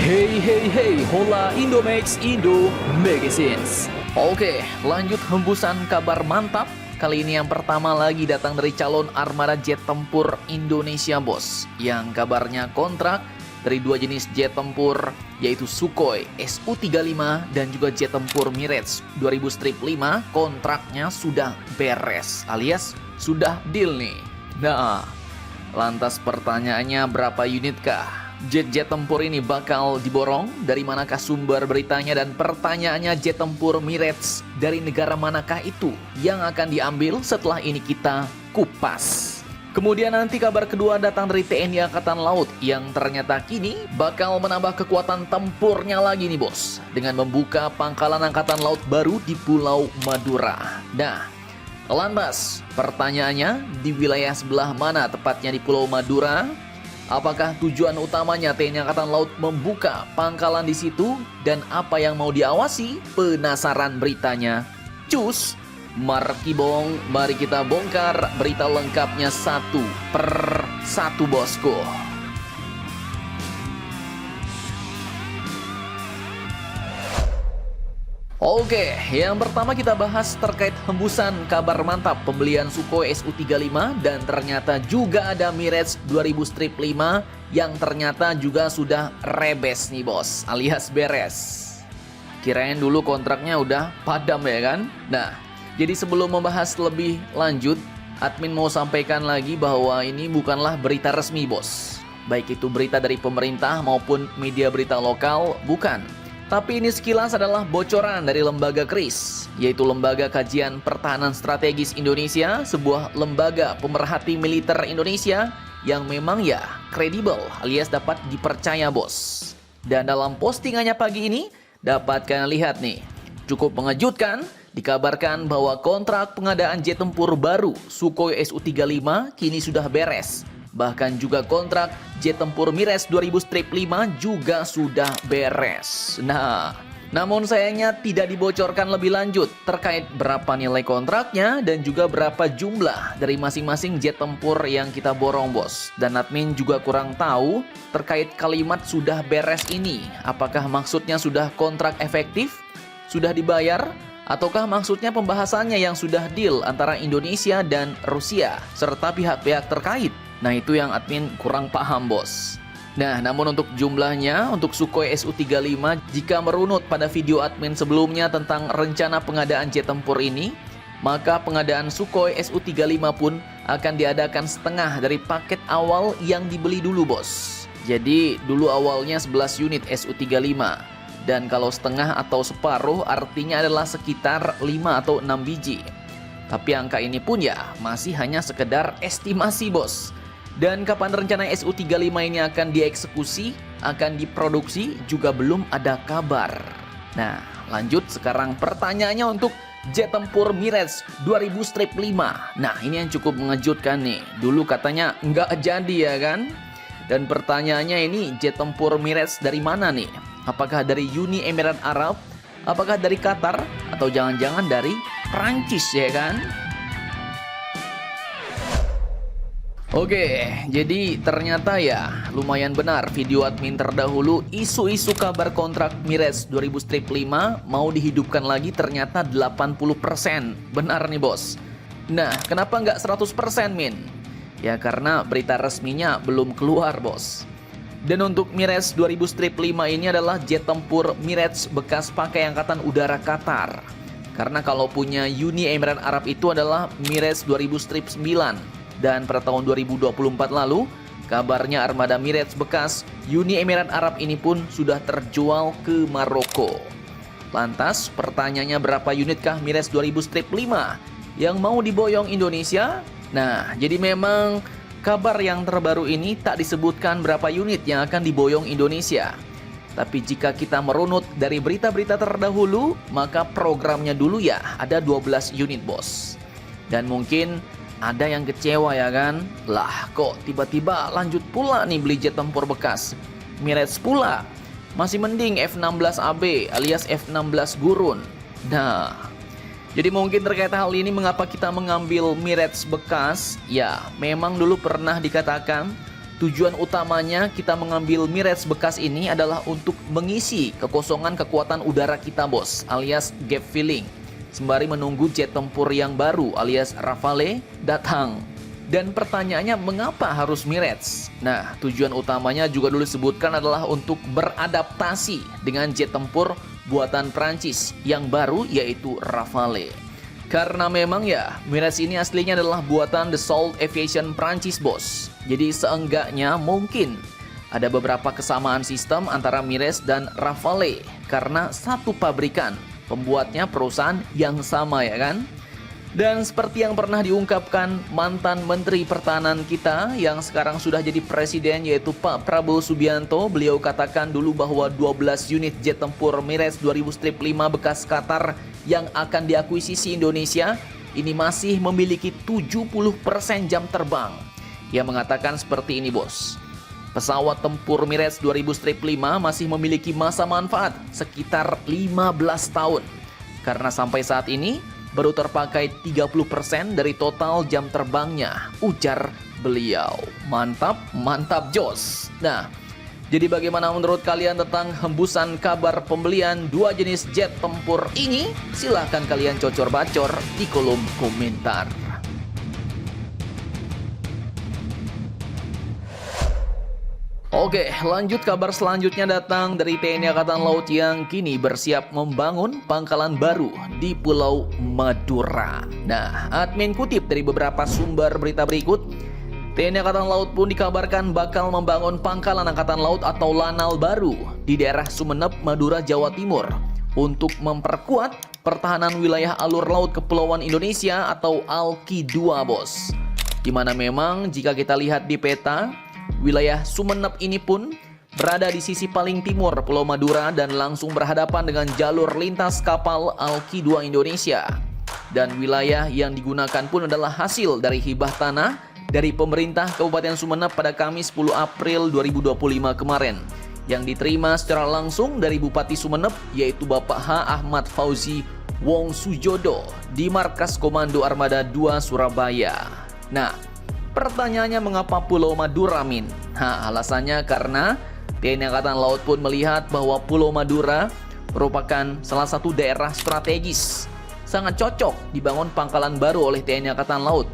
Hey hey hey, hola Indomax Indo Magazines. Oke, lanjut hembusan kabar mantap. Kali ini yang pertama lagi datang dari calon armada jet tempur Indonesia, bos. Yang kabarnya kontrak dari dua jenis jet tempur, yaitu Sukhoi Su-35 dan juga jet tempur Mirage 2000-5, kontraknya sudah beres, alias sudah deal nih. Nah, lantas pertanyaannya, berapa unit kah jet-jet tempur ini bakal diborong? Dari manakah sumber beritanya? Dan pertanyaannya, jet tempur Mirage dari negara manakah itu yang akan diambil? Setelah ini kita kupas. Kemudian nanti kabar kedua datang dari TNI Angkatan Laut yang ternyata kini bakal menambah kekuatan tempurnya lagi nih, bos, dengan membuka pangkalan Angkatan Laut baru di Pulau Madura. Nah, lantas pertanyaannya, di wilayah sebelah mana tepatnya di Pulau Madura? Apakah tujuan utamanya TNI Angkatan Laut membuka pangkalan di situ? Dan apa yang mau diawasi? Penasaran beritanya? Cus, Markibong, mari kita bongkar berita lengkapnya satu per satu, bosku. Oke, yang pertama kita bahas terkait hembusan kabar mantap pembelian Sukhoi Su-35 dan ternyata juga ada Mirage 2000-5 yang ternyata juga sudah rebes nih, bos, alias beres. Kirain dulu kontraknya udah padam ya kan? Nah, jadi sebelum membahas lebih lanjut, admin mau sampaikan lagi bahwa ini bukanlah berita resmi, bos. Baik itu berita dari pemerintah maupun media berita lokal, bukan. Tapi ini sekilas adalah bocoran dari lembaga KRIS, yaitu Lembaga Kajian Pertahanan Strategis Indonesia, sebuah lembaga pemerhati militer Indonesia yang memang ya kredibel alias dapat dipercaya, bos. Dan dalam postingannya pagi ini, dapat kalian lihat nih, cukup mengejutkan, dikabarkan bahwa kontrak pengadaan jet tempur baru Sukhoi Su-35 kini sudah beres. Bahkan juga kontrak jet tempur Mirage 2000-5 juga sudah beres. Nah, namun sayangnya tidak dibocorkan lebih lanjut terkait berapa nilai kontraknya dan juga berapa jumlah dari masing-masing jet tempur yang kita borong, bos. Dan admin juga kurang tahu terkait kalimat sudah beres ini. Apakah maksudnya sudah kontrak efektif? Sudah dibayar? Ataukah maksudnya pembahasannya yang sudah deal antara Indonesia dan Rusia serta pihak-pihak terkait? Nah, itu yang admin kurang paham, bos. Nah, namun untuk jumlahnya, untuk Sukhoi Su-35, jika merunut pada video admin sebelumnya tentang rencana pengadaan jet tempur ini, maka pengadaan Sukhoi Su-35 pun akan diadakan setengah dari paket awal yang dibeli dulu, bos. Jadi, dulu awalnya 11 unit Su-35. Dan kalau setengah atau separuh artinya adalah sekitar 5 atau 6 biji. Tapi angka ini pun ya masih hanya sekedar estimasi, bos. Dan kapan rencana Su-35 ini akan dieksekusi, akan diproduksi juga belum ada kabar. Nah, lanjut sekarang pertanyaannya untuk jet tempur Mirage 2000-5. Nah, ini yang cukup mengejutkan nih. Dulu katanya nggak jadi ya kan? Dan pertanyaannya ini, jet tempur Mirage dari mana nih? Apakah dari Uni Emirat Arab? Apakah dari Qatar? Atau jangan-jangan dari Prancis ya kan? Oke, jadi ternyata ya lumayan benar video admin terdahulu, isu-isu kabar kontrak Mirage 2000-5 mau dihidupkan lagi ternyata 80%. Benar nih, bos. Nah, kenapa nggak 100%, Min? Ya karena berita resminya belum keluar, bos. Dan untuk Mirage 2000-5 ini adalah jet tempur Mirage bekas pakai Angkatan Udara Qatar. Karena kalau punya Uni Emirat Arab itu adalah Mirage 2000-9. Dan pada tahun 2024 lalu, kabarnya armada Mirage bekas Uni Emirat Arab ini pun sudah terjual ke Maroko. Lantas, pertanyaannya, berapa unitkah Mirage 2000-5 yang mau diboyong Indonesia? Nah, jadi memang kabar yang terbaru ini tak disebutkan berapa unit yang akan diboyong Indonesia. Tapi jika kita merunut dari berita-berita terdahulu, maka programnya dulu ya ada 12 unit, bos. Dan mungkin ada yang kecewa ya kan? Lah kok tiba-tiba lanjut pula nih beli jet tempur bekas Mirage pula. Masih mending F-16AB alias F-16 Gurun. Nah, jadi mungkin terkait hal ini mengapa kita mengambil Mirage bekas? Ya, memang dulu pernah dikatakan tujuan utamanya kita mengambil Mirage bekas ini adalah untuk mengisi kekosongan kekuatan udara kita bos, alias gap filling, sembari menunggu jet tempur yang baru alias Rafale datang. Dan pertanyaannya, mengapa harus Mirage? Nah, tujuan utamanya juga dulu disebutkan adalah untuk beradaptasi dengan jet tempur buatan Prancis yang baru, yaitu Rafale. Karena memang ya, Mirage ini aslinya adalah buatan Dassault Aviation Prancis bos. Jadi seenggaknya mungkin ada beberapa kesamaan sistem antara Mirage dan Rafale, karena satu pabrikan, pembuatnya perusahaan yang sama ya kan? Dan seperti yang pernah diungkapkan mantan Menteri Pertahanan kita yang sekarang sudah jadi presiden, yaitu Pak Prabowo Subianto, beliau katakan dulu bahwa 12 unit jet tempur Mirage 2000 strip 5 bekas Qatar yang akan diakuisisi Indonesia ini masih memiliki 70% jam terbang. Ia mengatakan seperti ini bos, pesawat tempur Mirage 2000 strip 5 masih memiliki masa manfaat sekitar 15 tahun, karena sampai saat ini baru terpakai 30% dari total jam terbangnya, ujar beliau. Mantap, mantap jos. Nah, jadi bagaimana menurut kalian tentang hembusan kabar pembelian dua jenis jet tempur ini? Silahkan kalian cocor-bacor di kolom komentar. Oke, lanjut kabar selanjutnya datang dari TNI Angkatan Laut yang kini bersiap membangun pangkalan baru di Pulau Madura. Nah, admin kutip dari beberapa sumber berita berikut, TNI Angkatan Laut pun dikabarkan bakal membangun pangkalan Angkatan Laut atau Lanal baru di daerah Sumeneb, Madura, Jawa Timur untuk memperkuat pertahanan wilayah alur laut Kepulauan Indonesia atau ALKI 2 bos. Dimana memang jika kita lihat di peta, wilayah Sumeneb ini pun berada di sisi paling timur Pulau Madura dan langsung berhadapan dengan jalur lintas kapal ALKI 2 Indonesia. Dan wilayah yang digunakan pun adalah hasil dari hibah tanah dari pemerintah Kabupaten Sumeneb pada Kamis 10 April 2025 kemarin, yang diterima secara langsung dari Bupati Sumeneb, yaitu Bapak H. Ahmad Fauzi Wong Sujodo di Markas Komando Armada 2 Surabaya. Nah, pertanyaannya, mengapa Pulau Madura, Min? Nah, alasannya karena TNI Angkatan Laut pun melihat bahwa Pulau Madura merupakan salah satu daerah strategis. Sangat cocok dibangun pangkalan baru oleh TNI Angkatan Laut.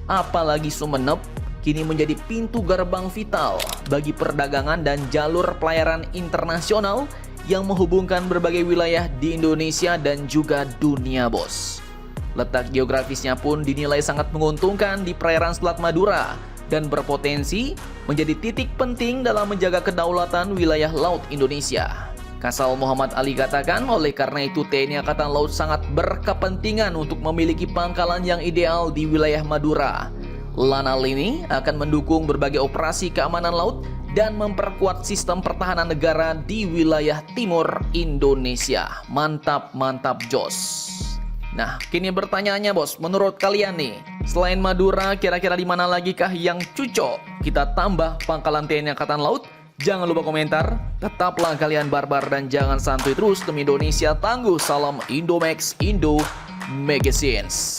Apalagi Sumeneb kini menjadi pintu gerbang vital bagi perdagangan dan jalur pelayaran internasional yang menghubungkan berbagai wilayah di Indonesia dan juga dunia, bos. Letak geografisnya pun dinilai sangat menguntungkan di perairan Selat Madura dan berpotensi menjadi titik penting dalam menjaga kedaulatan wilayah laut Indonesia. Kasal Muhammad Ali katakan, oleh karena itu TNI Angkatan Laut sangat berkepentingan untuk memiliki pangkalan yang ideal di wilayah Madura. Lanal ini akan mendukung berbagai operasi keamanan laut dan memperkuat sistem pertahanan negara di wilayah timur Indonesia. Mantap, mantap jos. Nah, kini pertanyaannya bos, menurut kalian nih, selain Madura, kira-kira di mana lagi kah yang cocok kita tambah pangkalan TNI Angkatan Laut? Jangan lupa komentar, tetaplah kalian barbar dan jangan santuy terus demi Indonesia tangguh. Salam Indomax, Indo Magazines.